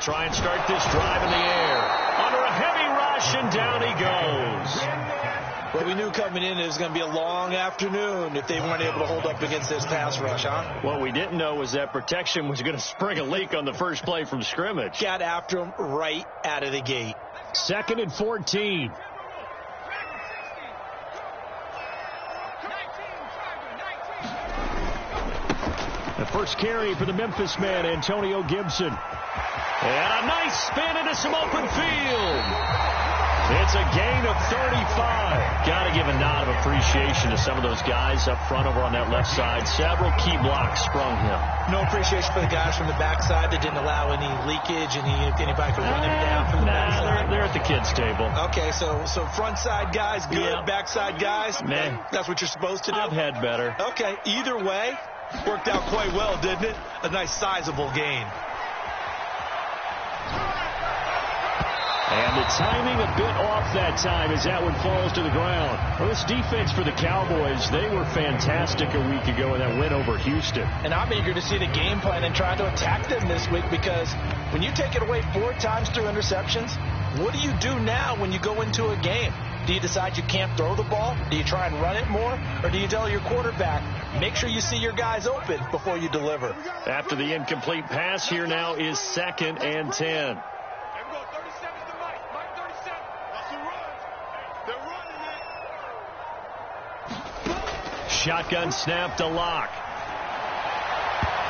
try and start this drive in the air. Under a heavy rush, and down he goes. Well, we knew coming in it was going to be a long afternoon if they weren't able to hold up against this pass rush, huh? What we didn't know was that protection was going to spring a leak on the first play from scrimmage. Got after him right out of the gate. 2nd and 14. The first carry for the Memphis man, Antonio Gibson. And a nice spin into some open field. It's a gain of 35. Got to give a nod of appreciation to some of those guys up front over on that left side. Several key blocks sprung him. No appreciation for the guys from the backside that didn't allow any leakage, and anybody could run him down from the backside. They're at the kids' table. Okay, so front side guys good, yeah. Backside guys, man, that's what you're supposed to do? I've had better. Okay, either way, worked out quite well, didn't it? A nice sizable gain. And the timing a bit off that time as that one falls to the ground. Well, this defense for the Cowboys, they were fantastic a week ago in that win over Houston. And I'm eager to see the game plan and try to attack them this week, because when you take it away 4 times through interceptions, what do you do now when you go into a game? Do you decide you can't throw the ball? Do you try and run it more? Or do you tell your quarterback, make sure you see your guys open before you deliver? After the incomplete pass, here now is 2nd and 10. Shotgun snap to Locke.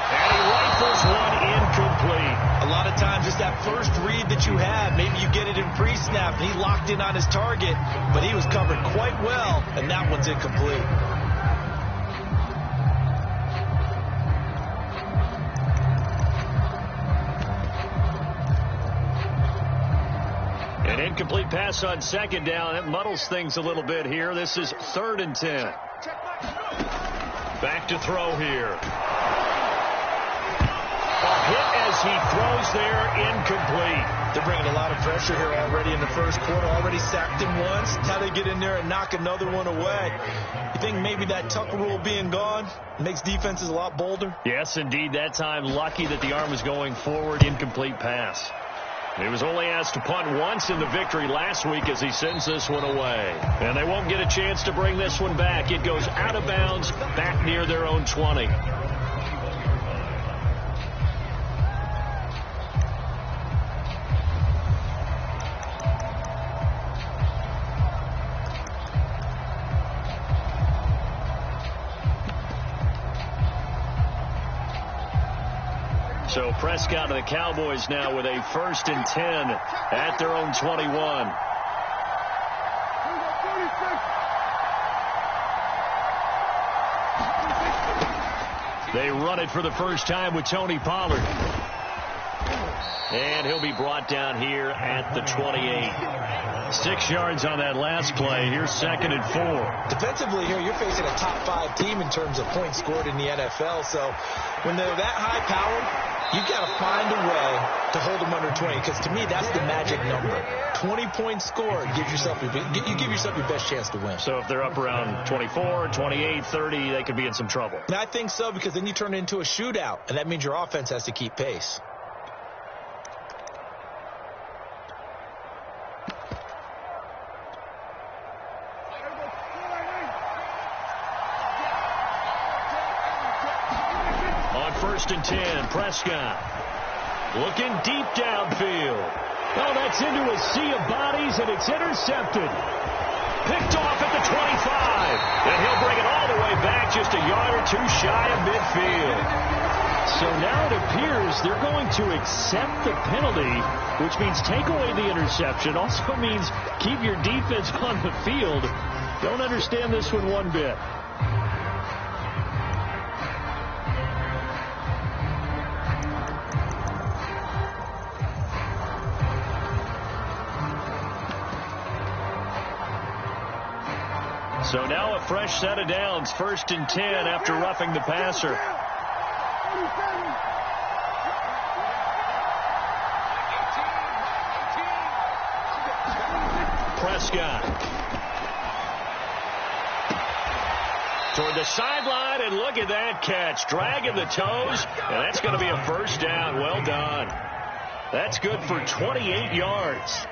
And he rifles one incomplete. A lot of times it's that first read that you had. Maybe you get it in pre-snap. He locked in on his target, but he was covered quite well, and that one's incomplete. An incomplete pass on 2nd down. That muddles things a little bit here. This is 3rd and 10. Back to throw here. A hit as he throws there, incomplete. They're bringing a lot of pressure here already in the first quarter. Already sacked him once. Now they get in there and knock another one away. You think maybe that Tucker rule being gone makes defenses a lot bolder? Yes, indeed. That time, lucky that the arm was going forward. Incomplete pass. He was only asked to punt once in the victory last week as he sends this one away. And they won't get a chance to bring this one back. It goes out of bounds back near their own 20. So Prescott of the Cowboys now with a 1st and 10 at their own 21. They run it for the first time with Tony Pollard. And he'll be brought down here at the 28. 6 yards on that last play. Here's 2nd and 4. Defensively here, you're facing a top 5 team in terms of points scored in the NFL. So when they're that high powered, you've got to find a way to hold them under 20, because to me, that's the magic number. 20 points scored, you give yourself your best chance to win. So if they're up around 24, 28, 30, they could be in some trouble. And I think so, because then you turn it into a shootout, and that means your offense has to keep pace. On 1st and 10, Prescott looking deep downfield. Oh, that's into a sea of bodies, and it's intercepted. Picked off at the 25. And he'll bring it all the way back, just a yard or 2 shy of midfield. So now it appears they're going to accept the penalty, which means take away the interception. Also means keep your defense on the field. Don't understand this one bit. So now a fresh set of downs, 1st and 10 after roughing the passer. Prescott toward the sideline, and look at that catch, dragging the toes, and that's going to be a 1st down. Well done. That's good for 28 yards.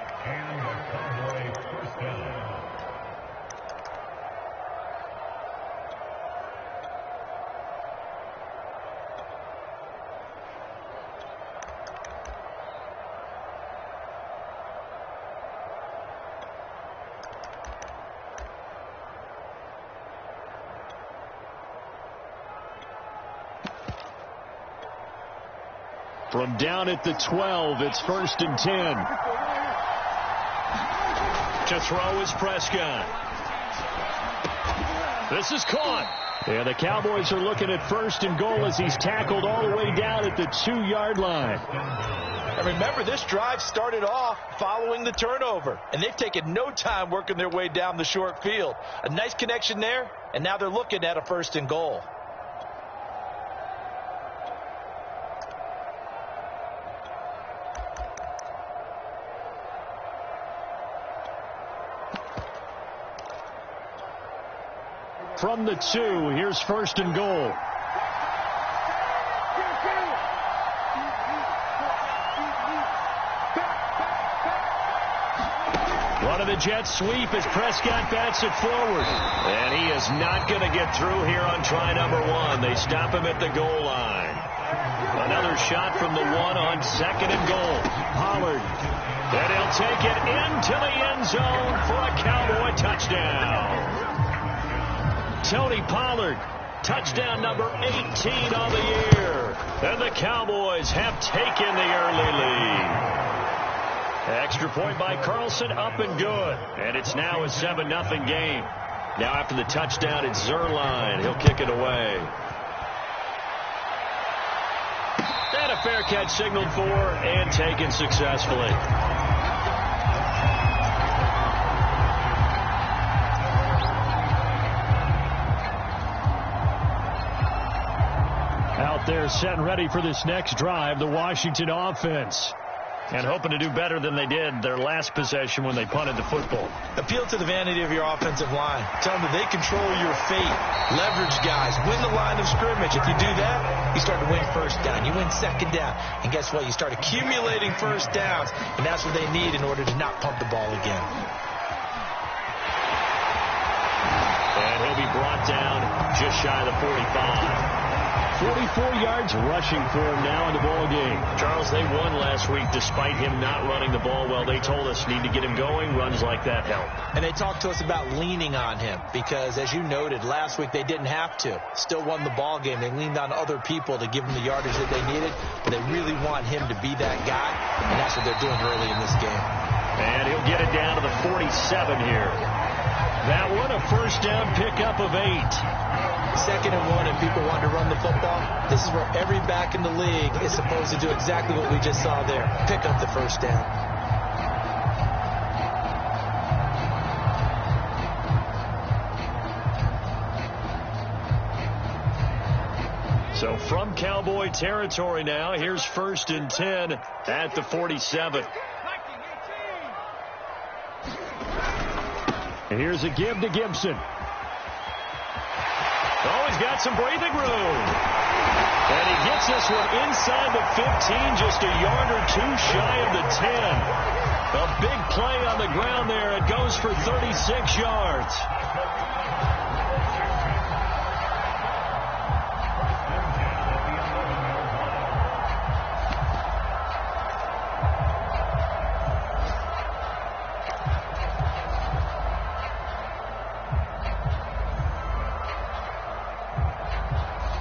From down at the 12, it's 1st and 10. To throw is Prescott. This is caught. And the Cowboys are looking at 1st and goal as he's tackled all the way down at the 2-yard line. And remember, this drive started off following the turnover, and they've taken no time working their way down the short field. A nice connection there, and now they're looking at a 1st and goal. From the 2, here's 1st and goal. One of the Jets sweep as Prescott bats it forward. And he is not going to get through here on try number 1. They stop him at the goal line. Another shot from the 1 on 2nd and goal. Pollard. And he'll take it into the end zone for a Cowboy touchdown. Tony Pollard, touchdown number 18 on the year. And the Cowboys have taken the early lead. Extra point by Carlson, up and good. And it's now a 7-0 game. Now after the touchdown, it's Zerline. He'll kick it away. And a fair catch signaled for and taken successfully. Out there set and ready for this next drive, the Washington offense. And hoping to do better than they did their last possession when they punted the football. Appeal to the vanity of your offensive line. Tell them that they control your fate. Leverage guys. Win the line of scrimmage. If you do that, you start to win 1st down. You win 2nd down. And guess what? You start accumulating 1st downs. And that's what they need in order to not pump the ball again. And he'll be brought down just shy of the 45. 44 yards rushing for him now in the ball game. Charles, they won last week despite him not running the ball well. They told us need to get him going. Runs like that help. And they talked to us about leaning on him because, as you noted, last week they didn't have to. Still won the ball game. They leaned on other people to give them the yardage that they needed. But they really want him to be that guy, and that's what they're doing early in this game. And he'll get it down to the 47 here. That one, a 1st down pickup of 8. 2nd and 1, and people want to run the football. This is where every back in the league is supposed to do exactly what we just saw there. Pick up the 1st down. So from Cowboy territory now, here's 1st and 10 at the 47. And here's a give to Gibson. Oh, he's got some breathing room. And he gets this one inside the 15, just a yard or 2 shy of the 10. A big play on the ground there. It goes for 36 yards.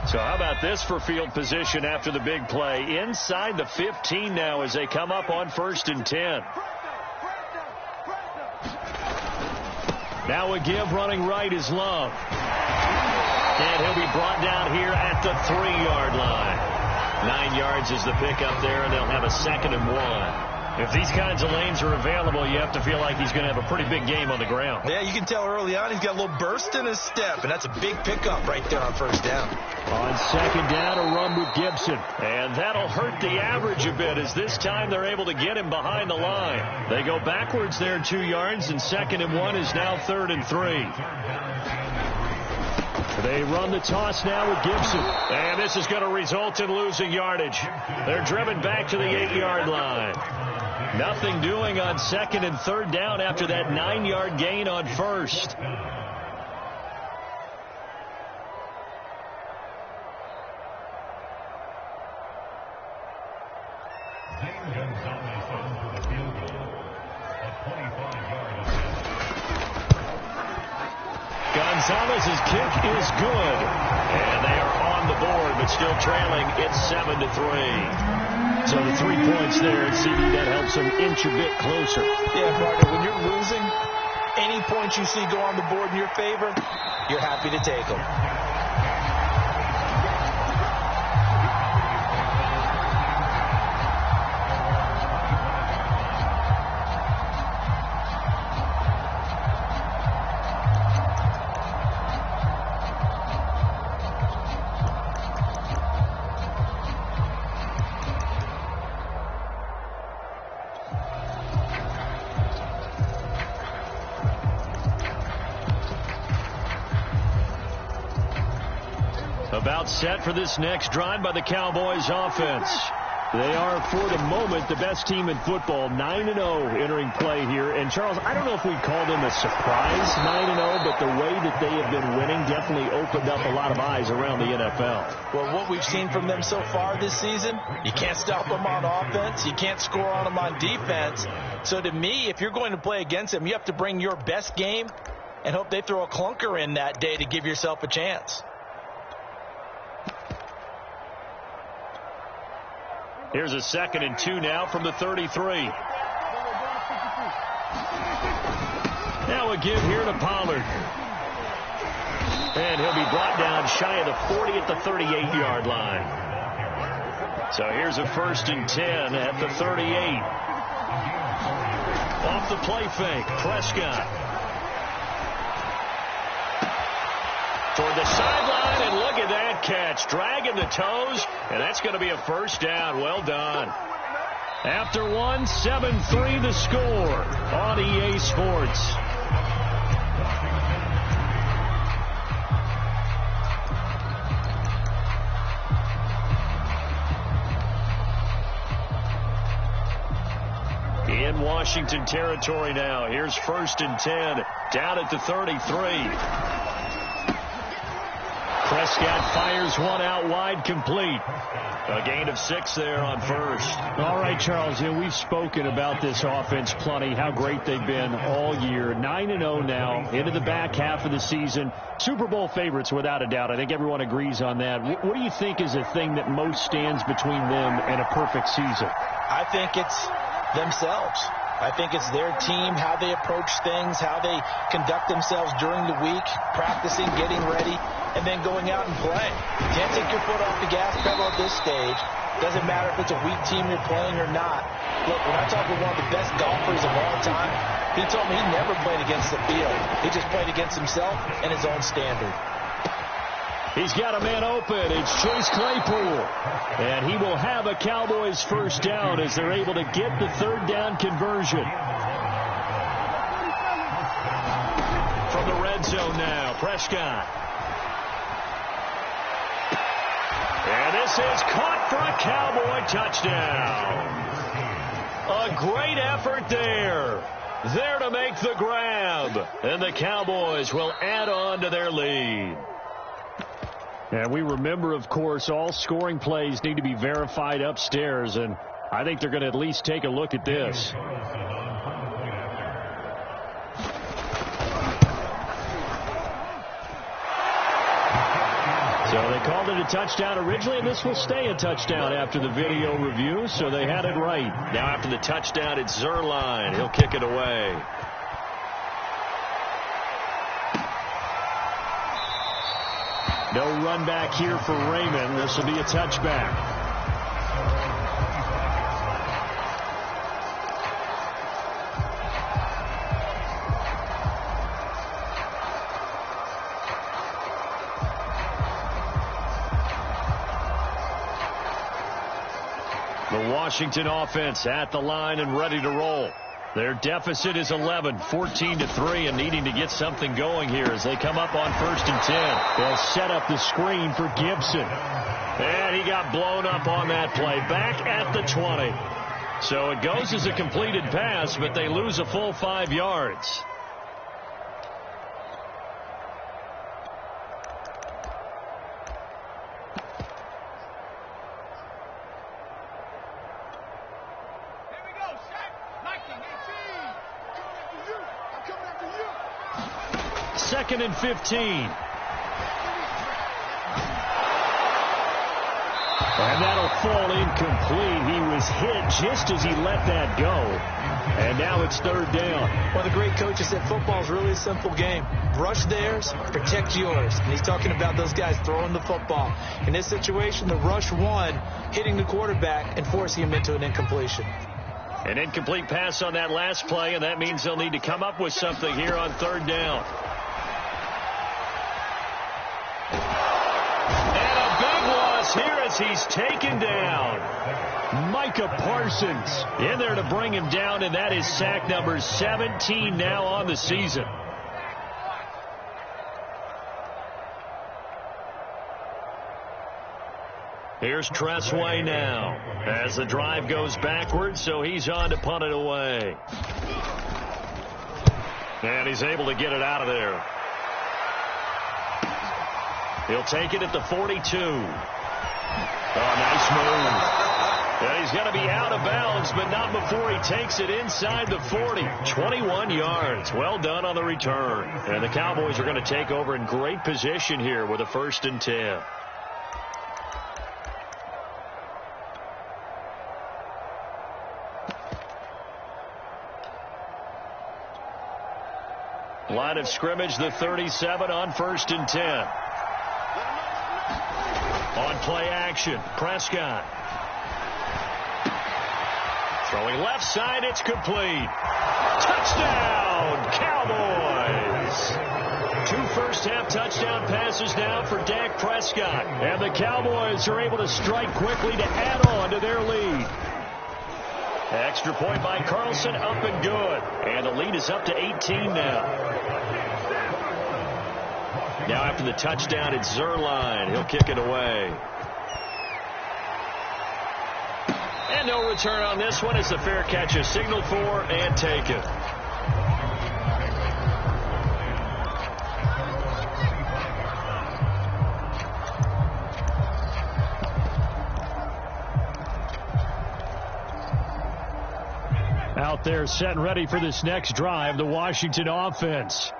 So how about this for field position after the big play? Inside the 15 now as they come up on 1st and 10. Now a give running right is Love. And he'll be brought down here at the 3-yard line. 9 yards is the pickup there, and they'll have a 2nd and 1. If these kinds of lanes are available, you have to feel like he's going to have a pretty big game on the ground. Yeah, you can tell early on he's got a little burst in his step, and that's a big pickup right there on 1st down. On 2nd down, a run with Gibson. And that'll hurt the average a bit as this time they're able to get him behind the line. They go backwards there 2 yards, and 2nd and 1 is now 3rd and 3. They run the toss now with Gibson. And this is going to result in losing yardage. They're driven back to the 8-yard line. Nothing doing on 2nd and 3rd down after that 9-yard gain on 1st. Gonzalez's kick is good. And they are on the board, but still trailing. It's 7-3. So the 3 points there, and CD, that helps them inch a bit closer. Yeah, partner, when you're losing, any points you see go on the board in your favor, you're happy to take them. About set for this next drive by the Cowboys offense. They are, for the moment, the best team in football, 9-0 entering play here. And, Charles, I don't know if we'd call them a surprise 9-0, but the way that they have been winning definitely opened up a lot of eyes around the NFL. Well, what we've seen from them so far this season, you can't stop them on offense. You can't score on them on defense. So, to me, if you're going to play against them, you have to bring your best game and hope they throw a clunker in that day to give yourself a chance. Here's a 2nd and 2 now from the 33. Now a give here to Pollard. And he'll be brought down shy of the 40 at the 38-yard line. So here's a 1st and 10 at the 38. Off the play fake, Prescott. Toward the sideline, and look at that catch. Dragging the toes, and that's going to be a 1st down. Well done. After 1, 7-3 the score on EA Sports. In Washington territory now. Here's 1st and 10 down at the 33. Prescott fires one out wide, complete. A gain of 6 there on 1st. All right, Charles, we've spoken about this offense plenty, how great they've been all year. 9-0 now, into the back half of the season. Super Bowl favorites, without a doubt. I think everyone agrees on that. What do you think is the thing that most stands between them and a perfect season? I think it's themselves. I think it's their team, how they approach things, how they conduct themselves during the week, practicing, getting ready, and then going out and playing. You can't take your foot off the gas pedal at this stage. Doesn't matter if it's a weak team you're playing or not. Look, when I talk with one of the best golfers of all time, he told me he never played against the field. He just played against himself and his own standard. He's got a man open. It's Chase Claypool. And he will have a Cowboys 1st down as they're able to get the 3rd down conversion. From the red zone now, Prescott. And this is caught for a Cowboy touchdown. A great effort there. There to make the grab. And the Cowboys will add on to their lead. And we remember, of course, all scoring plays need to be verified upstairs, and I think they're going to at least take a look at this. So they called it a touchdown originally, and this will stay a touchdown after the video review, so they had it right. Now after the touchdown, it's Zerline. He'll kick it away. No run back here for Raymond. This will be a touchback. The Washington offense at the line and ready to roll. Their deficit is 11, 14-3, and needing to get something going here as they come up on 1st and 10. They'll set up the screen for Gibson. And he got blown up on that play. Back at the 20. So it goes as a completed pass, but they lose a full 5 yards. Second and 15. And that'll fall incomplete. He was hit just as he let that go. And now it's 3rd down. One of the great coaches said football is really a simple game. Rush theirs, protect yours. And he's talking about those guys throwing the football. In this situation, the rush one, hitting the quarterback and forcing him into an incompletion. An incomplete pass on that last play, and that means they'll need to come up with something here on 3rd down. Here as he's taken down. Micah Parsons in there to bring him down, and that is sack number 17 now on the season. Here's Tressway now as the drive goes backwards, so he's on to punt it away. And he's able to get it out of there. He'll take it at the 42. Oh, nice move. And he's going to be out of bounds, but not before he takes it inside the 40. 21 yards. Well done on the return. And the Cowboys are going to take over in great position here with a 1st and 10. Line of scrimmage, the 37 on 1st and 10. On play action, Prescott. Throwing left side, it's complete. Touchdown, Cowboys! 2 first-half touchdown passes now for Dak Prescott. And the Cowboys are able to strike quickly to add on to their lead. Extra point by Carlson, up and good. And the lead is up to 18 now. Now after the touchdown, it's Zerline. He'll kick it away. And no return on this one. It's a fair catch, a signal for, and take it. Out there set and ready for this next drive, the Washington offense.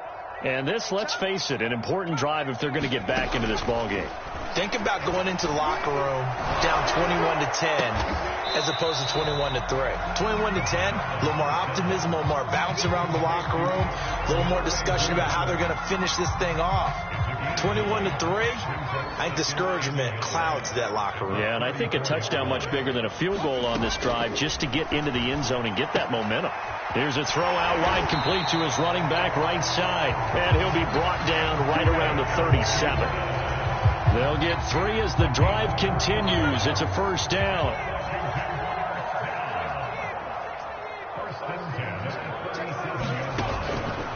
And this, let's face it, an important drive if they're going to get back into this ballgame. Think about going into the locker room down 21-10 as opposed to 21-3. 21-10, a little more optimism, a little more bounce around the locker room, a little more discussion about how they're going to finish this thing off. 21-3, I think discouragement clouds that locker room. Yeah, and I think a touchdown much bigger than a field goal on this drive just to get into the end zone and get that momentum. Here's a throw out wide, complete to his running back right side. And he'll be brought down right around the 37. They'll get 3 as the drive continues. It's a 1st down.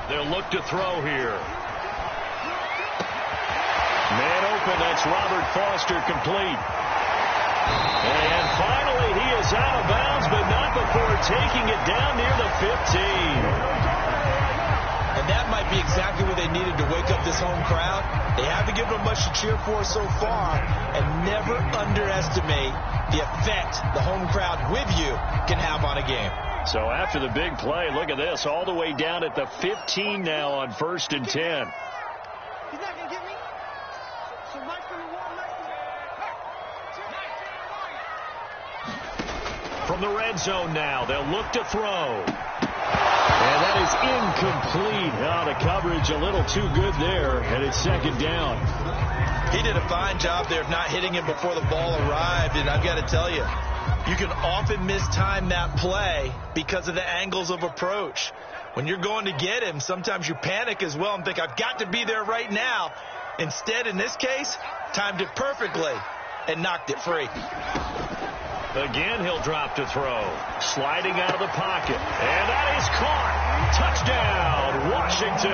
They'll look to throw here. Man open, that's Robert Foster, complete. And finally, he is out of bounds, but not before taking it down near the 15. And that might be exactly what they needed to wake up this home crowd. They haven't given them much to cheer for so far, and never underestimate the effect the home crowd with you can have on a game. So after the big play, look at this, all the way down at the 15 now on 1st and 10. He's not going to get me. So Mike's going to walk next to me. From the red zone now, they'll look to throw. And that is incomplete. Oh, the coverage a little too good there, and it's 2nd down. He did a fine job there of not hitting him before the ball arrived, and I've got to tell you, you can often mistime that play because of the angles of approach. When you're going to get him, sometimes you panic as well and think, I've got to be there right now. Instead, in this case, timed it perfectly and knocked it free. Again, he'll drop to throw. Sliding out of the pocket. And that is caught. Touchdown, Washington.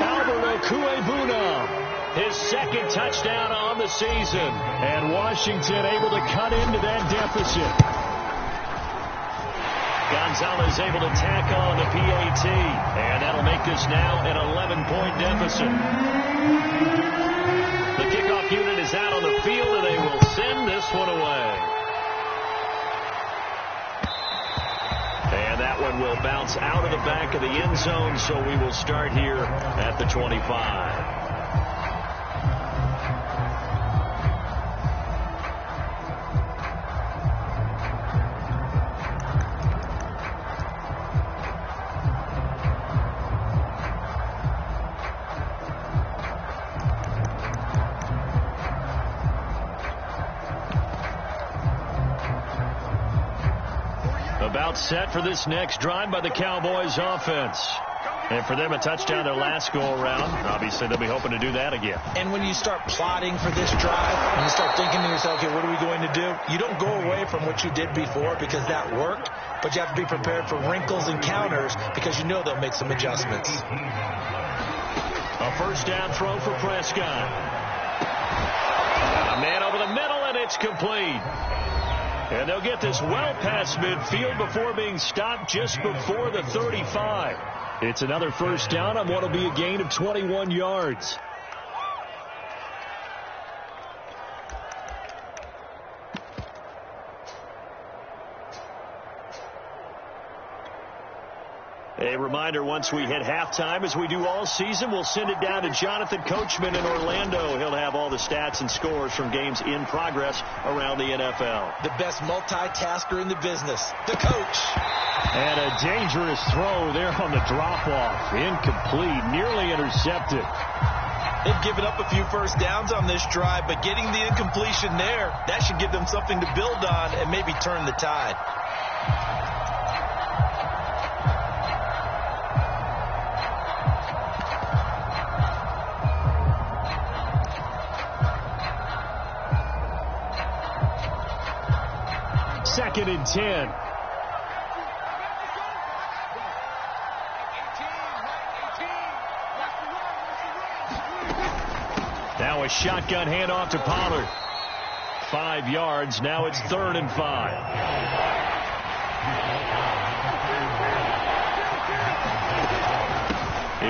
Albert Okuebuna, his second touchdown on the season. And Washington able to cut into that deficit. Gonzalez able to tack on the PAT. And that'll make this now an 11-point deficit. The kickoff unit is out on the field, and they will send this one away. And that one will bounce out of the back of the end zone, so we will start here at the 25. About set for this next drive by the Cowboys offense. And for them, a touchdown their last go-around. Obviously, they'll be hoping to do that again. And when you start plotting for this drive, and you start thinking to yourself, okay, what are we going to do? You don't go away from what you did before because that worked, but you have to be prepared for wrinkles and counters because you know they'll make some adjustments. A first down throw for Prescott. A man over the middle, and it's complete. And they'll get this well past midfield before being stopped just before the 35. It's another first down on what will be a gain of 21 yards. A reminder, once we hit halftime, as we do all season, we'll send it down to Jonathan Coachman in Orlando. He'll have all the stats and scores from games in progress around the NFL. The best multitasker in the business, the coach. And a dangerous throw there on the drop-off. Incomplete, nearly intercepted. They've given up a few first downs on this drive, but getting the incompletion there, that should give them something to build on and maybe turn the tide. Second and 10. Now a shotgun handoff to Pollard. 5 yards. Now it's 3rd and 5.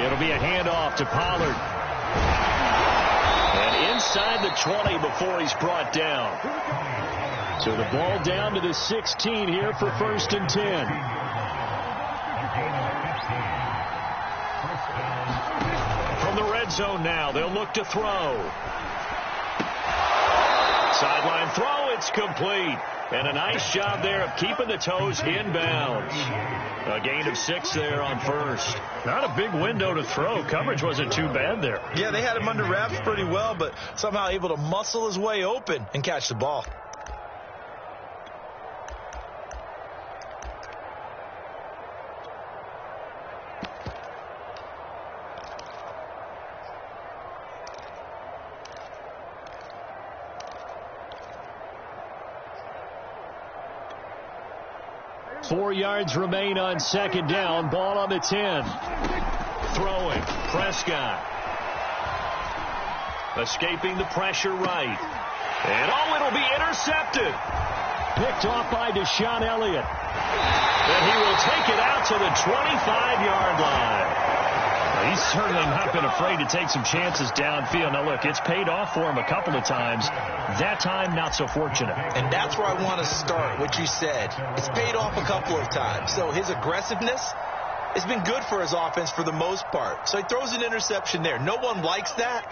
It'll be a handoff to Pollard. And inside the 20 before he's brought down. So the ball down to the 16 here for 1st and 10. From the red zone now, they'll look to throw. Sideline throw, it's complete. And a nice job there of keeping the toes inbounds. A gain of 6 there on 1st. Not a big window to throw. Coverage wasn't too bad there. Yeah, they had him under wraps pretty well, but somehow able to muscle his way open and catch the ball. Four yards remain on 2nd down. Ball on the 10. Throwing. Prescott. Escaping the pressure right. And it'll be intercepted. Picked off by Deshaun Elliott. And he will take it out to the 25-yard line. He's certainly not been afraid to take some chances downfield. Now, look, it's paid off for him a couple of times. That time, not so fortunate. And that's where I want to start, what you said. It's paid off a couple of times. So his aggressiveness has been good for his offense for the most part. So he throws an interception there. No one likes that,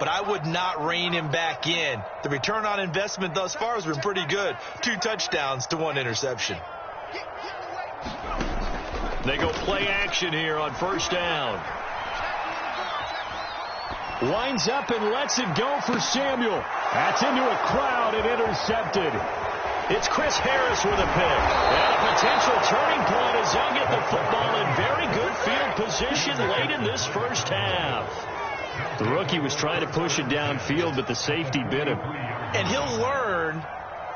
but I would not rein him back in. The return on investment thus far has been pretty good. 2 touchdowns to 1 interception. They go play action here on 1st down. Winds up and lets it go for Samuel. That's into a crowd and intercepted. It's Chris Harris with a pick. And a potential turning point as they'll get the football in very good field position late in this first half. The rookie was trying to push it downfield, but the safety bit him. And he'll learn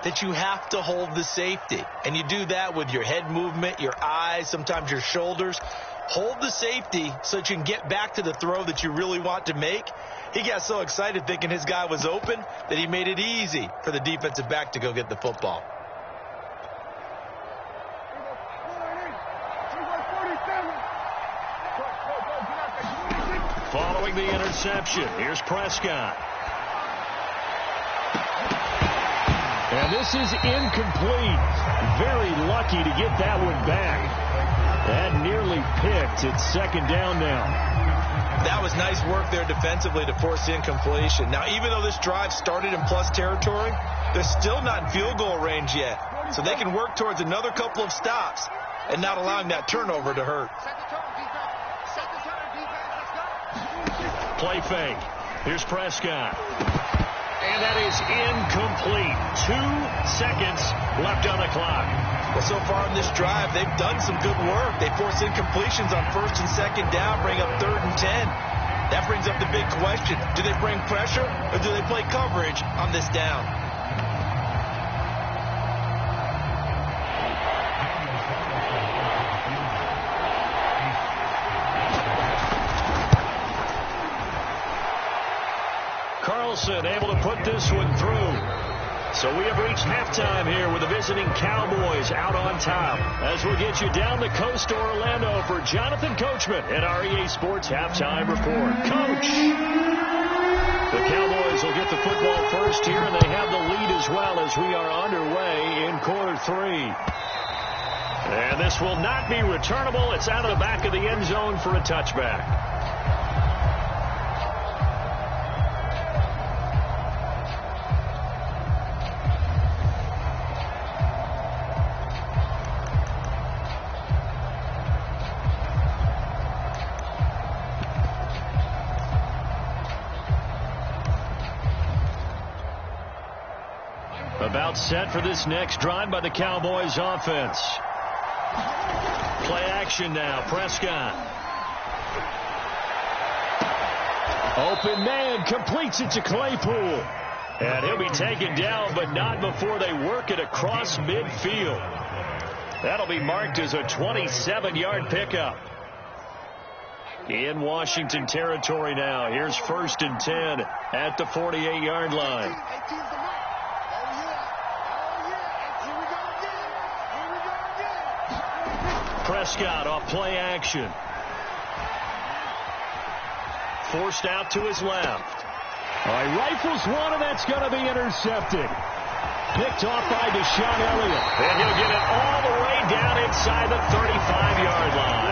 that you have to hold the safety. And you do that with your head movement, your eyes, sometimes your shoulders. Hold the safety so that you can get back to the throw that you really want to make. He got so excited thinking his guy was open that he made it easy for the defensive back to go get the football. Following the interception, here's Prescott. And this is incomplete. Very lucky to get that one back. That nearly picked. It's second down now. That was nice work there defensively to force incompletion. Now, even though this drive started in plus territory, they're still not in field goal range yet. So they can work towards another couple of stops and not allowing that turnover to hurt. Play fake. Here's Prescott. And that is incomplete. 2 seconds left on the clock. Well, so far in this drive, they've done some good work. They force incompletions on first and second down, bring up 3rd and 10. That brings up the big question. Do they bring pressure or do they play coverage on this down? Carlson able to put this one through. So we have reached halftime here with the visiting Cowboys out on top. As we'll get you down the coast to Orlando for Jonathan Coachman at our EA Sports Halftime Report. Coach! The Cowboys will get the football first here, and they have the lead as well as we are underway in quarter 3. And this will not be returnable. It's out of the back of the end zone for a touchback. About set for this next drive by the Cowboys offense. Play action now. Prescott. Open man completes it to Claypool. And he'll be taken down, but not before they work it across midfield. That'll be marked as a 27-yard pickup. In Washington territory now. Here's 1st and 10 at the 48-yard line. Prescott off play action. Forced out to his left. All right, rifles one, and that's going to be intercepted. Picked off by Deshaun Elliott. And he'll get it all the way down inside the 35-yard line.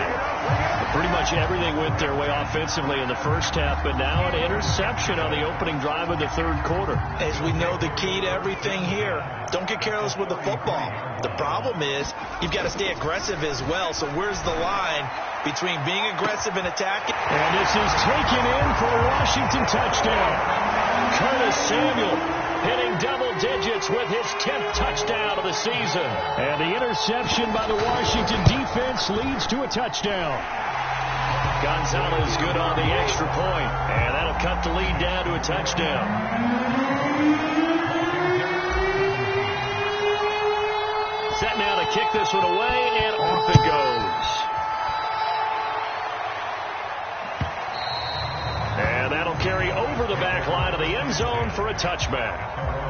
Pretty much everything went their way offensively in the first half, but now an interception on the opening drive of the 3rd quarter. As we know, the key to everything here, don't get careless with the football. The problem is you've got to stay aggressive as well. So where's the line between being aggressive and attacking? And this is taken in for a Washington touchdown. Curtis Samuel hitting double digits with his 10th touchdown of the season. And the interception by the Washington defense leads to a touchdown. Gonzalez good on the extra point, and that'll cut the lead down to a touchdown. Set now to kick this one away, and off it goes. And that'll carry over the back line of the end zone for a touchback.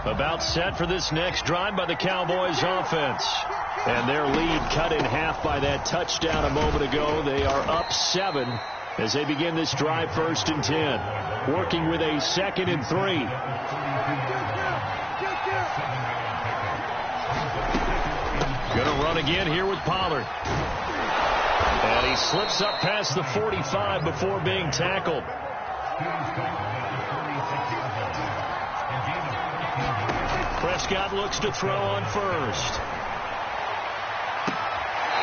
About set for this next drive by the Cowboys offense. And their lead cut in half by that touchdown a moment ago. They are up 7 as they begin this drive 1st and 10. Working with a 2nd and 3. Going to run again here with Pollard. And he slips up past the 45 before being tackled. Prescott looks to throw on first.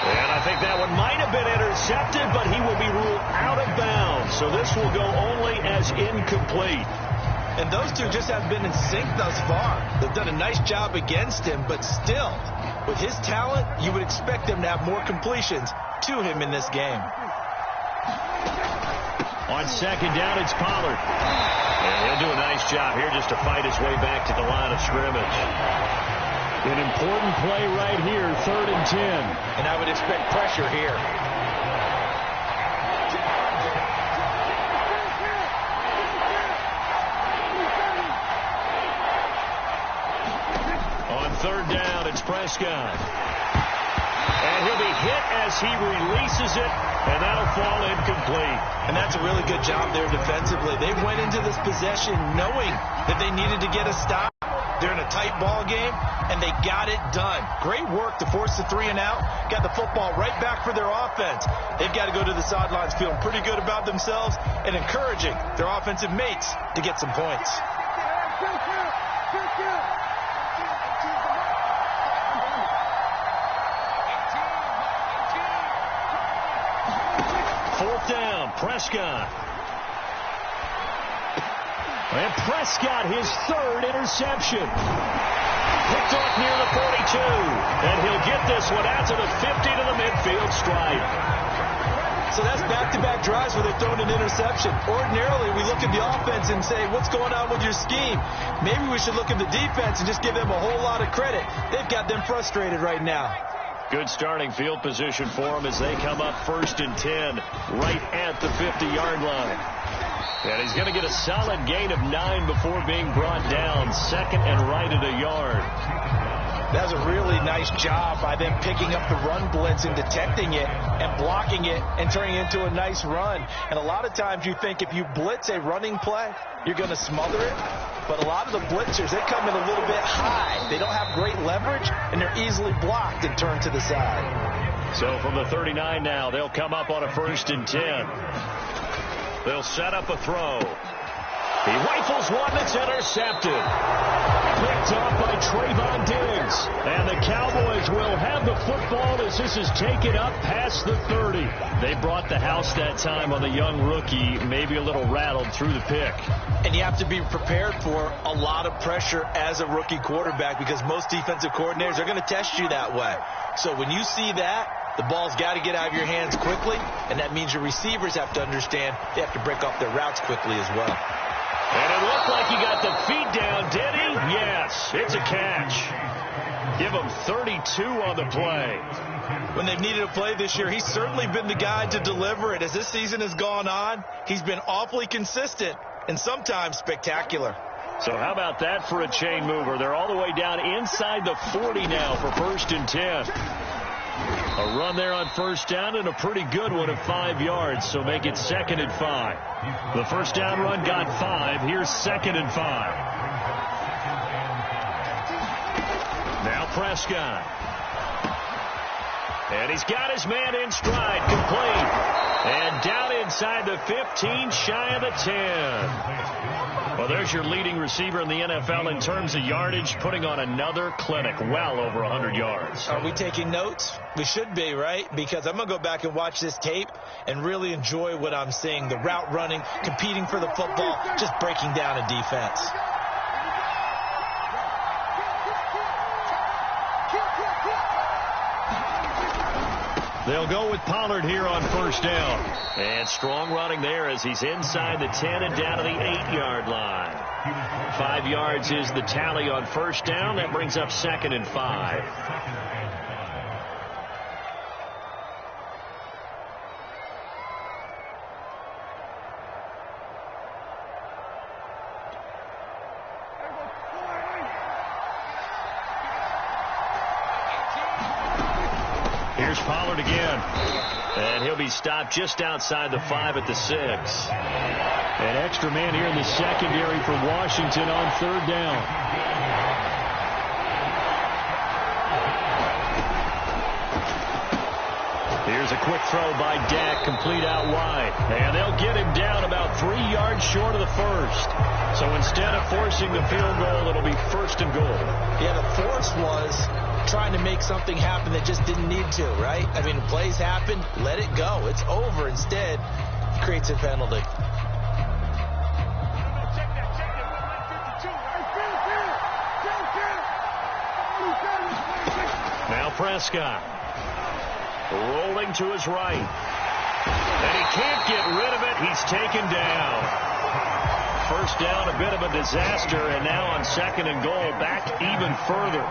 And I think that one might have been intercepted, but he will be ruled out of bounds. So this will go only as incomplete. And those two just haven't been in sync thus far. They've done a nice job against him, but still, With his talent, you would expect them to have more completions to him in this game. On second down, it's Pollard. And he'll do a nice job here just to fight his way back to the line of scrimmage. An important play right here, 3rd and 10. And I would expect pressure here. On 3rd down, it's Prescott. And he'll be hit as he releases it, and that'll fall incomplete. And that's a really good job there defensively. They went into this possession knowing that they needed to get a stop. They're in a tight ball game, and they got it done. Great work to force the 3 and out. Got the football right back for their offense. They've got to go to the sidelines feeling pretty good about themselves and encouraging their offensive mates to get some points. Fourth down, Prescott. And Prescott, his 3rd interception. Picked off near the 42. And he'll get this one out to the 50 to the midfield stripe. So that's back-to-back drives where they've thrown an interception. Ordinarily, we look at the offense and say, what's going on with your scheme? Maybe we should look at the defense and just give them a whole lot of credit. They've got them frustrated right now. Good starting field position for them as they come up 1st and 10 right at the 50-yard line. And he's going to get a solid gain of 9 before being brought down. 2nd and right at a yard. That was a really nice job by them picking up the run blitz and detecting it and blocking it and turning it into a nice run. And a lot of times you think if you blitz a running play, you're going to smother it. But a lot of the blitzers, they come in a little bit high. They don't have great leverage, and they're easily blocked and turned to the side. So from the 39 now, they'll come up on a 1st and 10. They'll set up a throw. He rifles one that's intercepted. Picked off by Trayvon Diggs. And the Cowboys will have the football as this is taken up past the 30. They brought the house that time on the young rookie, maybe a little rattled through the pick. And you have to be prepared for a lot of pressure as a rookie quarterback because most defensive coordinators are going to test you that way. So when you see that, the ball's got to get out of your hands quickly, and that means your receivers have to understand they have to break off their routes quickly as well. And it looked like he got the feet down, did he? Yes, it's a catch. Give him 32 on the play. When they've needed a play this year, he's certainly been the guy to deliver it. As this season has gone on, he's been awfully consistent and sometimes spectacular. So how about that for a chain mover? They're all the way down inside the 40 now for 1st and 10. A run there on 1st down and a pretty good one at 5 yards, so make it 2nd and 5. The 1st down run got 5. Here's 2nd and 5. Now Prescott. And he's got his man in stride, complete. And down inside the 15, shy of the 10. Well, there's your leading receiver in the NFL in terms of yardage, putting on another clinic, well over 100 yards. Are we taking notes? We should be, right? Because I'm going to go back and watch this tape and really enjoy what I'm seeing. The route running, competing for the football, just breaking down a defense. They'll go with Pollard here on 1st down. And strong running there as he's inside the 10 and down to the 8-yard line. 5 yards is the tally on 1st down. That brings up 2nd and 5. Here's Pollard again. And he'll be stopped just outside the 5 at the 6. An extra man here in the secondary for Washington on 3rd down. Here's a quick throw by Dak, complete out wide. And they'll get him down about 3 yards short of the 1st. So instead of forcing the field goal, it'll be 1st and goal. Yeah, the force was trying to make something happen that just didn't need to, right? I mean, plays happen, let it go. It's over. Instead, it creates a penalty. Now Prescott. Rolling to his right. And he can't get rid of it. He's taken down. First down, a bit of a disaster, and now on 2nd and goal, back even further.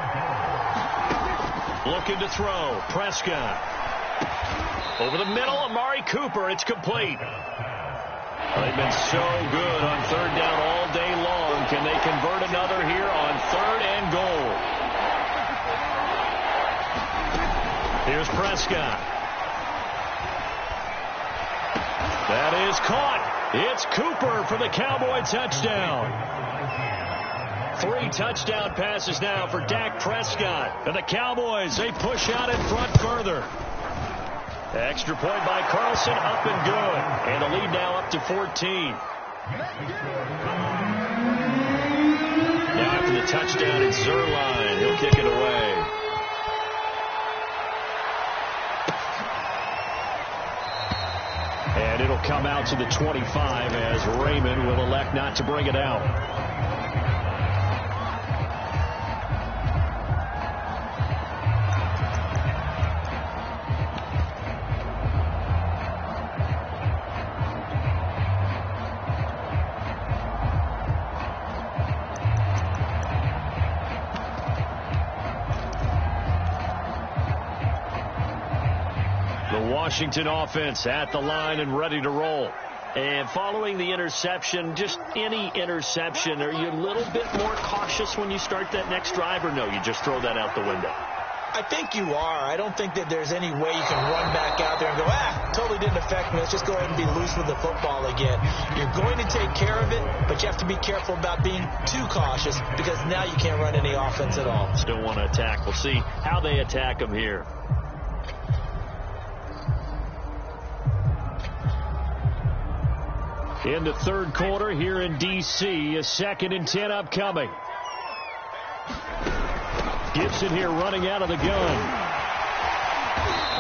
Looking to throw. Prescott. Over the middle, Amari Cooper. It's complete. They've been so good on 3rd down all day long. Can they convert another here on 3rd and goal? Here's Prescott. That is caught. It's Cooper for the Cowboy touchdown. 3 touchdown passes now for Dak Prescott. And the Cowboys, they push out in front further. Extra point by Carlson, up and good. And the lead now up to 14. Now after the touchdown, it's Zuerlein. He'll kick it away. And it'll come out to the 25 as Raymond will elect not to bring it out. Washington offense at the line and ready to roll. And following the interception, just any interception, are you a little bit more cautious when you start that next drive, or no, you just throw that out the window? I think you are. I don't think that there's any way you can run back out there and go, totally didn't affect me. Let's just go ahead and be loose with the football again. You're going to take care of it, but you have to be careful about being too cautious because now you can't run any offense at all. Still want to attack. We'll see how they attack them here. In the 3rd quarter here in D.C., a 2nd and 10 upcoming. Gibson here running out of the gun.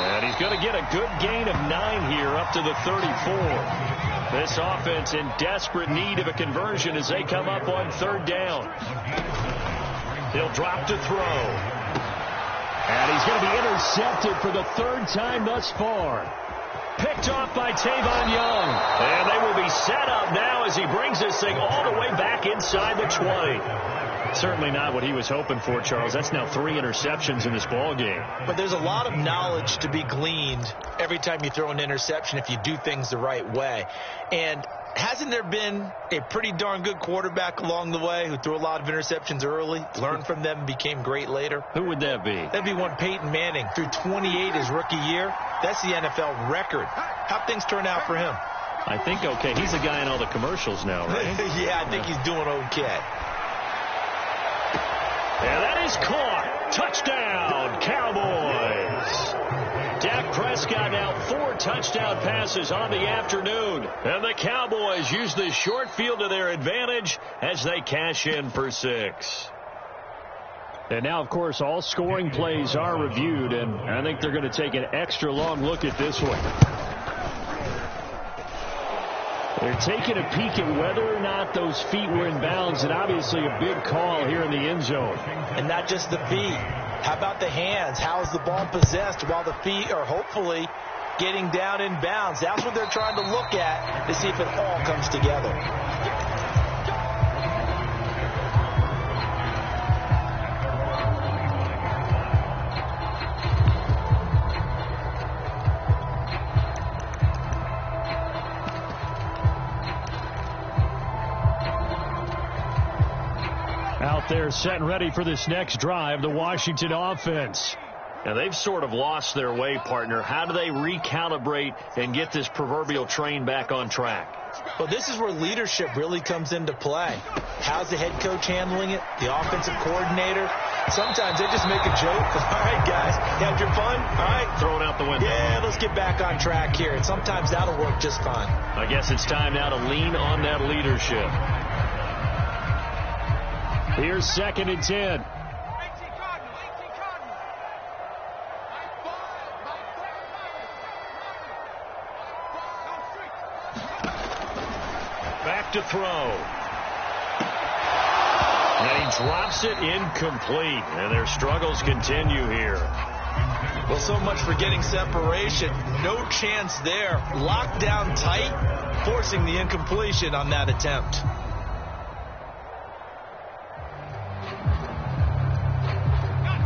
And he's going to get a good gain of 9 here up to the 34. This offense in desperate need of a conversion as they come up on 3rd down. He'll drop to throw. And he's going to be intercepted for the 3rd time thus far. Picked off by Tavon Young. And they will be set up now as he brings this thing all the way back inside the 20. Certainly not what he was hoping for, Charles. That's now 3 interceptions in this ball game. But there's a lot of knowledge to be gleaned every time you throw an interception if you do things the right way. And hasn't there been a pretty darn good quarterback along the way who threw a lot of interceptions early, learned from them, and became great later? Who would that be? That'd be one Peyton Manning. Threw 28 his rookie year. That's the NFL record. How'd things turn out for him? I think okay. He's a guy in all the commercials now, right? Yeah, I think he's doing okay. And that is caught. Touchdown, Cowboys. Dak Prescott now 4 touchdown passes on the afternoon. And the Cowboys use the short field to their advantage as they cash in for 6. And now, of course, all scoring plays are reviewed, and I think they're going to take an extra long look at this one. They're taking a peek at whether or not those feet were in bounds, and obviously a big call here in the end zone. And not just the feet. How about the hands? How is the ball possessed while the feet are hopefully getting down in bounds? That's what they're trying to look at to see if it all comes together. Out there set and ready for this next drive, the Washington offense. Now, they've sort of lost their way, partner. How do they recalibrate and get this proverbial train back on track? Well, this is where leadership really comes into play. How's the head coach handling it? The offensive coordinator? Sometimes they just make a joke. All right, guys, you had your fun? All right. Throw it out the window. Yeah, let's get back on track here. And sometimes that'll work just fine. I guess it's time now to lean on that leadership. Here's 2nd and 10. Back to throw. And he drops it incomplete. And their struggles continue here. Well, so much for getting separation. No chance there. Locked down tight, forcing the incompletion on that attempt.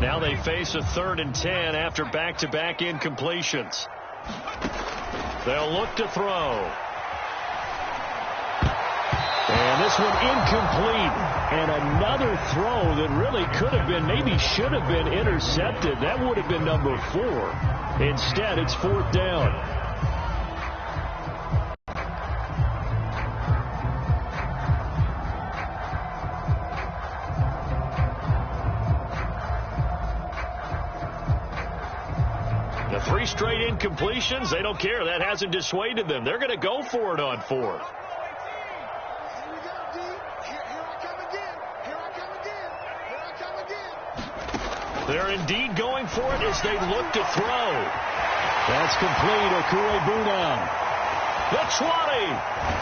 Now they face a 3rd and 10 after back-to-back incompletions. They'll look to throw. And this one incomplete. And another throw that really could have been, maybe should have been intercepted. That would have been number 4. Instead, it's 4th down. The 3 straight incompletions, they don't care. That hasn't dissuaded them. They're going to go for it on 4th. They're indeed going for it as they look to throw. That's complete. Okure-Bunam. The 20,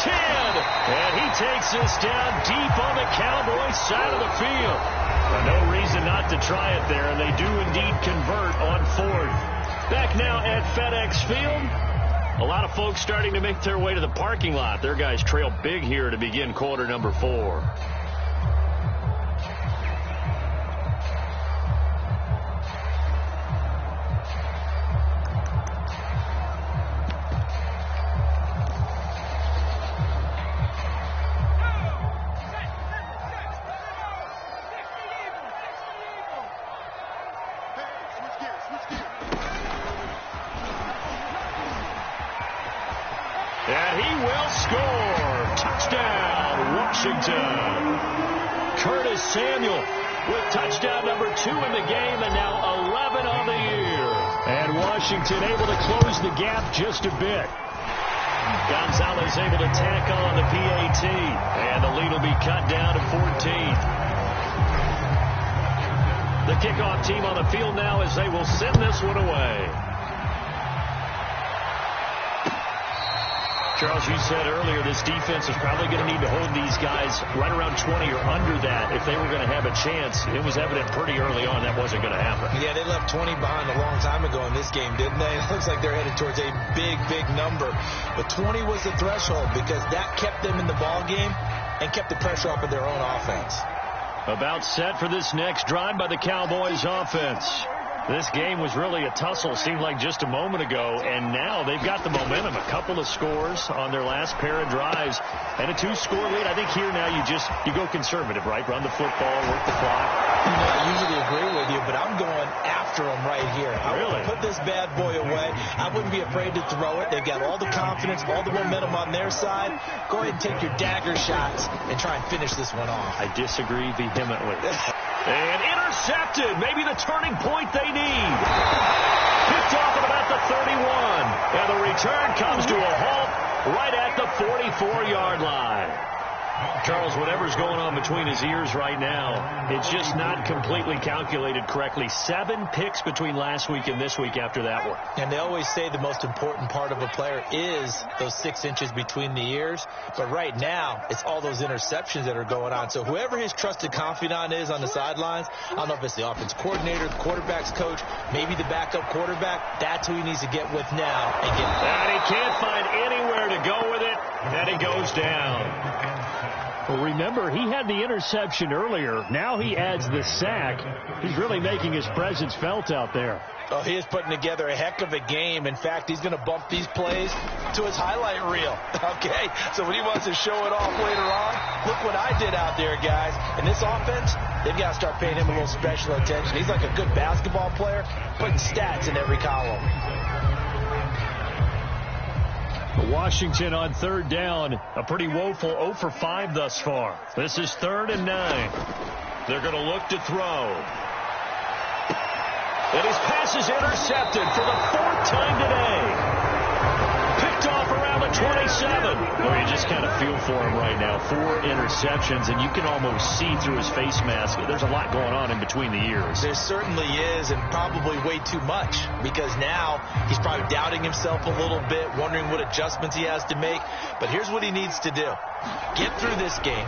10, and he takes this down deep on the Cowboys side of the field. No reason not to try it there, and they do indeed convert on 4th. Back now at FedEx Field. A lot of folks starting to make their way to the parking lot. Their guys trail big here to begin quarter number 4. And he will score. Touchdown, Washington. Curtis Samuel with touchdown number 2 in the game, and now 11 on the year. And Washington able to close the gap just a bit. Gonzalez able to tack on the PAT, and the lead will be cut down to 14. The kickoff team on the field now as they will send this one away. Charles, you said earlier this defense is probably going to need to hold these guys right around 20 or under that if they were going to have a chance. It was evident pretty early on that wasn't going to happen. Yeah, they left 20 behind a long time ago in this game, didn't they? It looks like they're headed towards a big, big number. But 20 was the threshold because that kept them in the ball game and kept the pressure off of their own offense. About set for this next drive by the Cowboys offense. This game was really a tussle, seemed like just a moment ago, and now they've got the momentum. A couple of scores on their last pair of drives, and a 2-score lead. I think here now you go conservative, right? Run the football, work the clock. I usually agree with you, but I'm going after them right here. I really want to put this bad boy away. I wouldn't be afraid to throw it. They've got all the confidence, all the momentum on their side. Go ahead and take your dagger shots and try and finish this one off. I disagree vehemently. And intercepted. Maybe the turning point they need. Picked off at about the 31. And the return comes to a halt right at the 44-yard line. Charles, whatever's going on between his ears right now, it's just not completely calculated correctly. 7 picks between last week and this week after that one. And they always say the most important part of a player is those 6 inches between the ears. But right now, it's all those interceptions that are going on. So whoever his trusted confidant is on the sidelines, I don't know if it's the offense coordinator, the quarterback's coach, maybe the backup quarterback, that's who he needs to get with now. And he can't find anywhere to go with it, and he goes down. Well, remember, he had the interception earlier. Now he adds the sack. He's really making his presence felt out there. Oh, he is putting together a heck of a game. In fact, he's going to bump these plays to his highlight reel. Okay? So when he wants to show it off later on, look what I did out there, guys. And this offense, they've got to start paying him a little special attention. He's like a good basketball player, putting stats in every column. Washington on 3rd down, a pretty woeful 0 for 5 thus far. This is 3rd and 9. They're going to look to throw. And his pass is intercepted for the 4th time today. Picked off around the 27. Well, you just kind of feel for him right now. 4 interceptions, and you can almost see through his face mask. There's a lot going on in between the ears. There certainly is, and probably way too much, because now he's probably doubting himself a little bit, wondering what adjustments he has to make. But here's what he needs to do. Get through this game.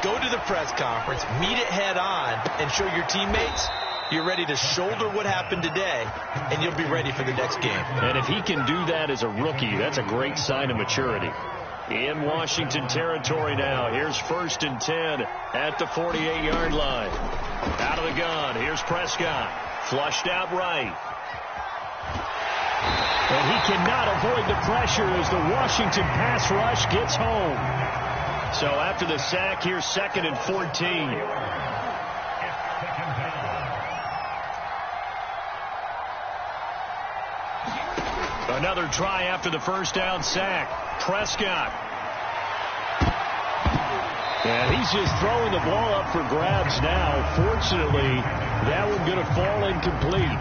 Go to the press conference, meet it head on, and show your teammates You're ready to shoulder what happened today, and you'll be ready for the next game. And if he can do that as a rookie, that's a great sign of maturity. In Washington territory now. Here's 1st and 10 at the 48-yard line. Out of the gun. Here's Prescott. Flushed out right. And he cannot avoid the pressure as the Washington pass rush gets home. So after the sack, here's 2nd and 14. Another try after the first down sack. Prescott. And he's just throwing the ball up for grabs now. Fortunately, that one going to fall incomplete.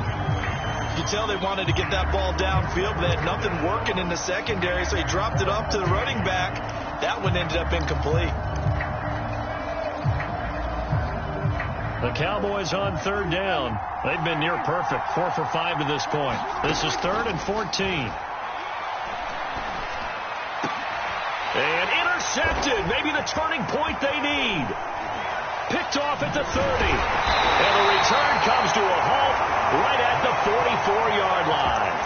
You tell they wanted to get that ball downfield, but they had nothing working in the secondary, so he dropped it off to the running back. That one ended up incomplete. The Cowboys on 3rd down. They've been near perfect, 4 for 5 to this point. This is 3rd and 14. And intercepted. Maybe the turning point they need. Picked off at the 30. And the return comes to a halt right at the 44-yard line.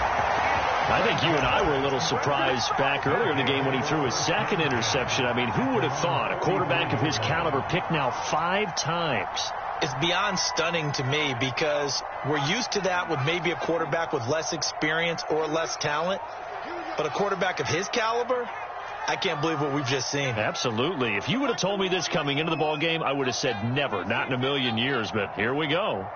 I think you and I were a little surprised back earlier in the game when he threw his 2nd interception. I mean, who would have thought a quarterback of his caliber picked now 5 times? It's beyond stunning to me because we're used to that with maybe a quarterback with less experience or less talent. But a quarterback of his caliber, I can't believe what we've just seen. Absolutely. If you would have told me this coming into the ball game, I would have said never, not in a million years. But here we go.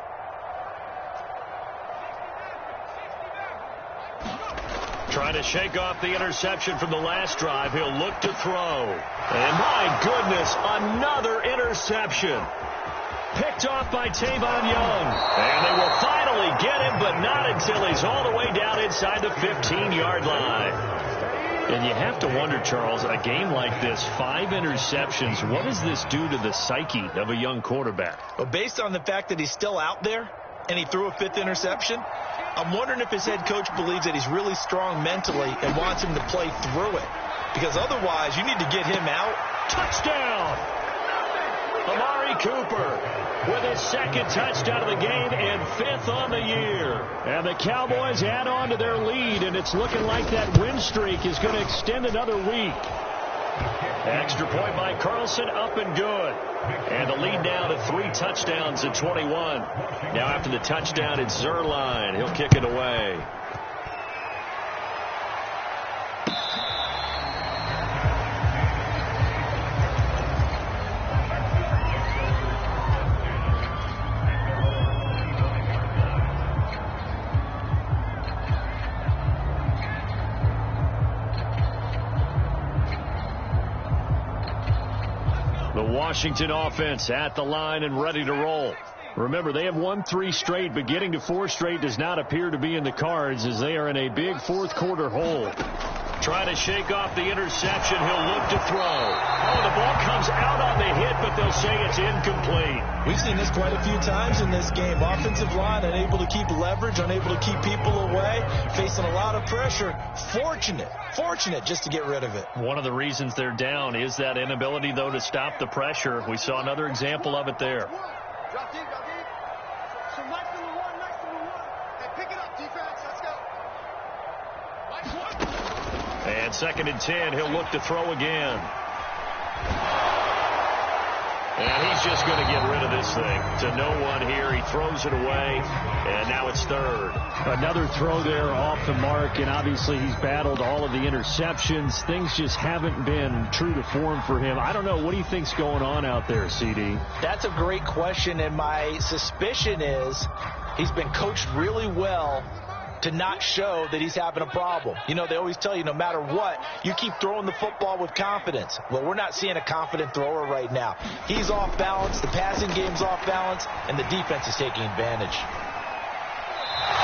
Trying to shake off the interception from the last drive. He'll look to throw. And my goodness, another interception. Picked off by Tavon Young. And they will finally get him, but not until he's all the way down inside the 15-yard line. And you have to wonder, Charles, a game like this, 5 interceptions, what does this do to the psyche of a young quarterback? Well, based on the fact that he's still out there and he threw a 5th interception, I'm wondering if his head coach believes that he's really strong mentally and wants him to play through it. Because otherwise, you need to get him out. Touchdown! Amari Cooper with his 2nd touchdown of the game and 5th on the year. And the Cowboys add on to their lead, and it's looking like that win streak is going to extend another week. Extra point by Carlson, up and good. And the lead now to 3 touchdowns at 21. Now after the touchdown, it's Zerline. He'll kick it away. The Washington offense at the line and ready to roll. Remember, they have won 3 straight, but getting to 4 straight does not appear to be in the cards as they are in a big 4th quarter hole. Trying to shake off the interception. He'll look to throw. Oh, the ball comes out on the hit, but they'll say it's incomplete. We've seen this quite a few times in this game. Offensive line unable to keep leverage, unable to keep people away, facing a lot of pressure. Fortunate just to get rid of it. One of the reasons they're down is that inability, though, to stop the pressure. We saw another example of it there. Drop deep. So nice number one. Hey, pick it up, defense. Let's go. And 2nd and 10, he'll look to throw again. And he's just going to get rid of this thing to no one here. He throws it away, and now it's 3rd. Another throw there off the mark, and obviously he's battled all of the interceptions. Things just haven't been true to form for him. I don't know. What do you think's going on out there, CD? That's a great question, and my suspicion is he's been coached really well to not show that he's having a problem. You know, they always tell you no matter what, you keep throwing the football with confidence. Well, we're not seeing a confident thrower right now. He's off balance, the passing game's off balance, and the defense is taking advantage.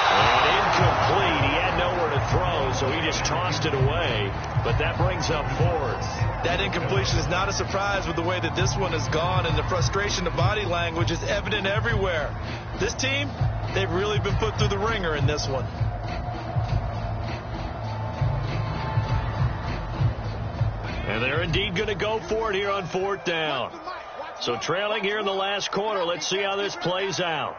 And incomplete. He had nowhere to throw, so he just tossed it away. But that brings up 4th. That incompletion is not a surprise with the way that this one has gone, and the frustration of body language is evident everywhere. This team, they've really been put through the ringer in this one. And they're indeed going to go for it here on 4th down. So trailing here in the last quarter, let's see how this plays out.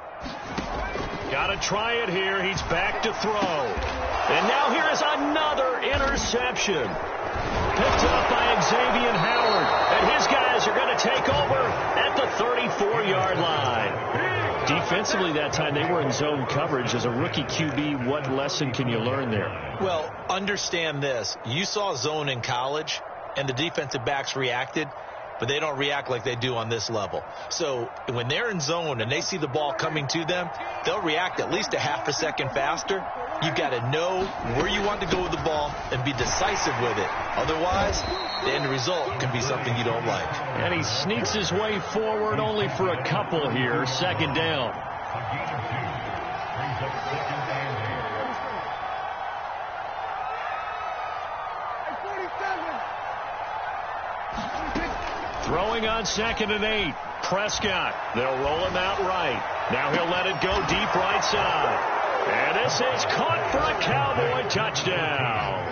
Got to try it here. He's back to throw. And now here is another interception. Picked up by Xavier Howard. And his guys are going to take over at the 34-yard line. Defensively that time, they were in zone coverage. As a rookie QB, what lesson can you learn there? Well, understand this. You saw zone in college, and the defensive backs reacted, but they don't react like they do on this level. So when they're in zone and they see the ball coming to them, they'll react at least a half a second faster. You've got to know where you want to go with the ball and be decisive with it. Otherwise, the end result can be something you don't like. And he sneaks his way forward only for a couple here. Second down. Throwing on 2nd and 8. Prescott. They'll roll him out right. Now he'll let it go deep right side. And this is caught for a Cowboy touchdown.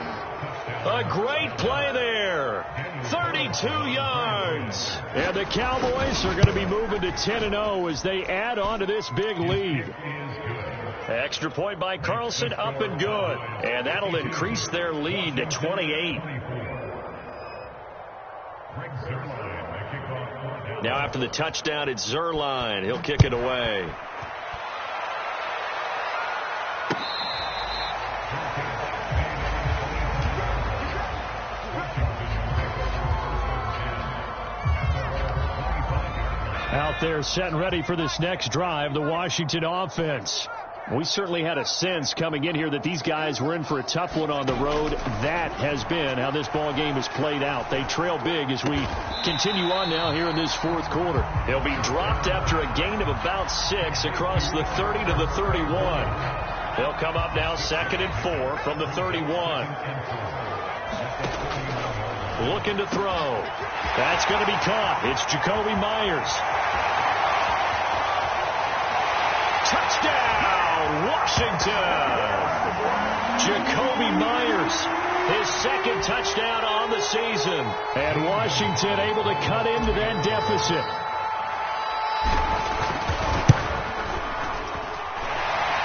A great play there. 32 yards. And the Cowboys are going to be moving to 10-0 as they add on to this big lead. Extra point by Carlson, up and good. And that'll increase their lead to 28. Now after the touchdown, it's Zuerlein. He'll kick it away. Out there set and ready for this next drive, the Washington offense. We certainly had a sense coming in here that these guys were in for a tough one on the road. That has been how this ball game has played out. They trail big as we continue on now here in this fourth quarter. They'll be dropped after a gain of about 6 across the 30 to the 31. They'll come up now 2nd and 4 from the 31. Looking to throw. That's going to be caught. It's Jacoby Myers. Touchdown, Washington. Jacoby Myers, his 2nd touchdown on the season. And Washington able to cut into that deficit.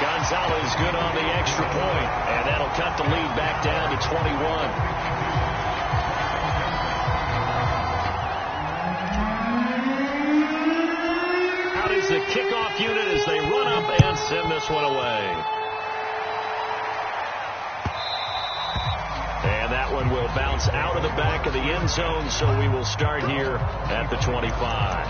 Gonzalez good on the extra point. And that'll cut the lead back down to 21. The kickoff unit as they run up and send this one away. And that one will bounce out of the back of the end zone, so we will start here at the 25.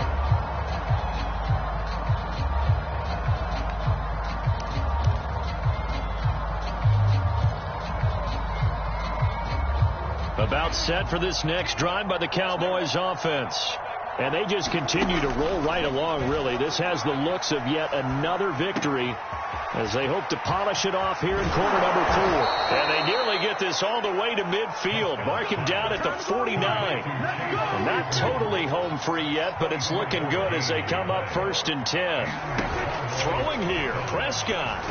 About set for this next drive by the Cowboys offense. And they just continue to roll right along, really. This has the looks of yet another victory as they hope to polish it off here in quarter number 4. And they nearly get this all the way to midfield. Mark him down at the 49. And not totally home free yet, but it's looking good as they come up 1st and 10. Throwing here, Prescott.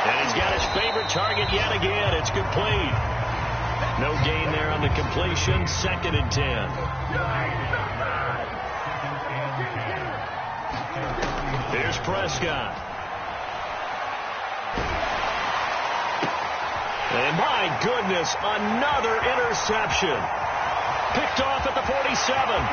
And he's got his favorite target yet again. It's complete. No gain there on the completion. 2nd and 10. Here's Prescott. And my goodness, another interception. Picked off at the 47.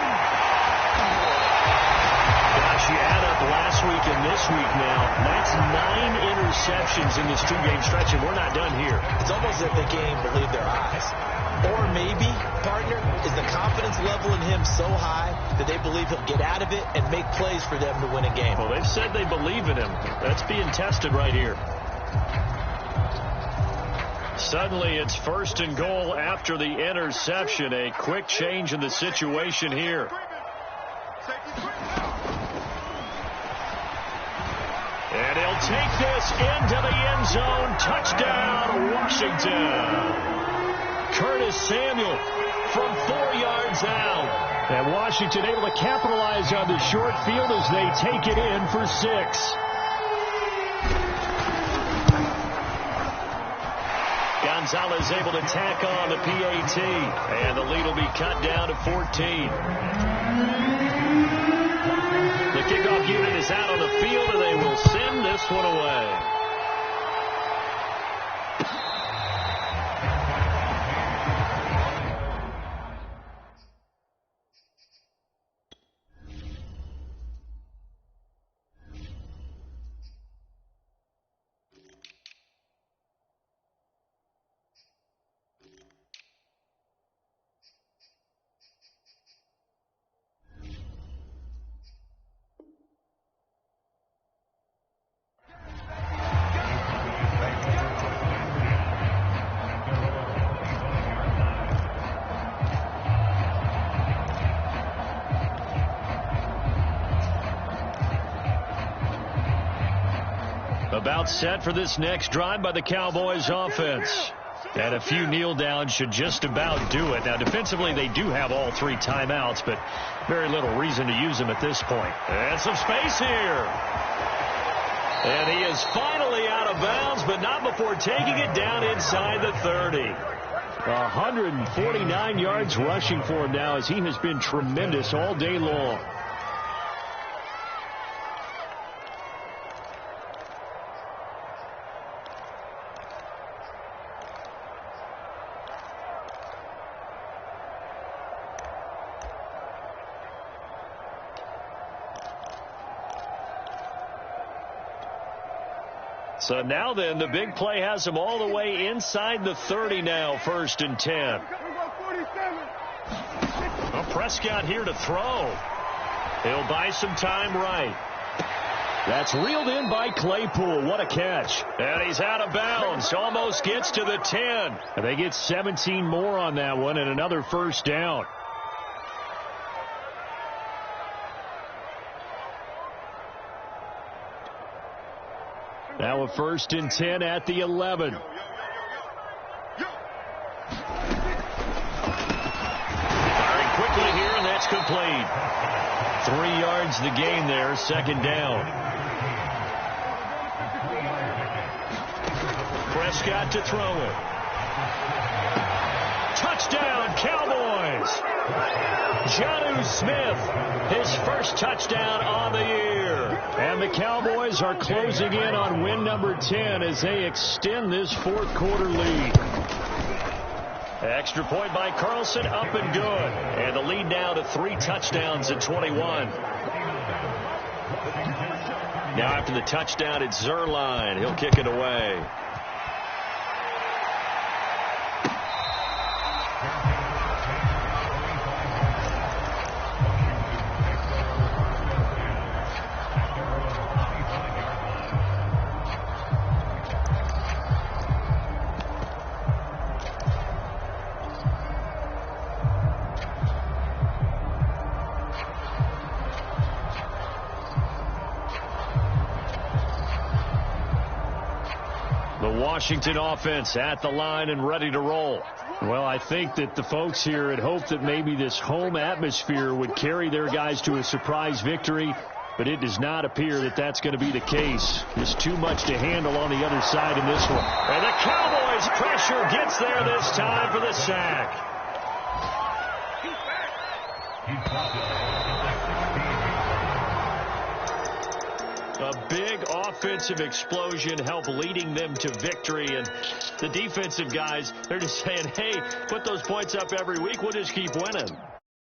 Gosh, you add up last week and this week now. That's 9 interceptions in this 2-game stretch, and we're not done here. It's almost as if the game believed their eyes. Or maybe, partner, is the confidence level in him so high that they believe he'll get out of it and make plays for them to win a game. Well, they've said they believe in him. That's being tested right here. Suddenly, it's 1st and goal after the interception. A quick change in the situation here. And he'll take this into the end zone. Touchdown, Washington. Curtis Samuel from 4 yards out. And Washington able to capitalize on the short field as they take it in for 6. Gonzalez able to tack on the PAT. And the lead will be cut down to 14. The kickoff unit is out on the field, and they will this one away. About set for this next drive by the Cowboys offense. And a few kneel downs should just about do it. Now, defensively, they do have all 3 timeouts, but very little reason to use them at this point. And some space here. And he is finally out of bounds, but not before taking it down inside the 30. 149 yards rushing for him now, as he has been tremendous all day long. So now then, the big play has him all the way inside the 30 now, 1st and 10. Well, Prescott here to throw. He'll buy some time right. That's reeled in by Claypool. What a catch. And he's out of bounds. Almost gets to the 10. And they get 17 more on that one and another 1st down. Now a 1st and 10 at the 11. Firing quickly here, and that's complete. 3 yards the gain there, 2nd down. Prescott to throw it. Touchdown, Cowboys! Jonnu Smith, his 1st touchdown on the year. And the Cowboys are closing in on win number 10 as they extend this 4th quarter lead. Extra point by Carlson, up and good. And the lead now to 3 touchdowns at 21. Now after the touchdown, it's Zerline. He'll kick it away. Washington offense at the line and ready to roll. Well, I think that the folks here had hoped that maybe this home atmosphere would carry their guys to a surprise victory, but it does not appear that that's going to be the case. There's too much to handle on the other side in this one. And the Cowboys pressure gets there this time for the sack. A big offensive explosion helped leading them to victory. And the defensive guys, they're just saying, hey, put those points up every week. We'll just keep winning.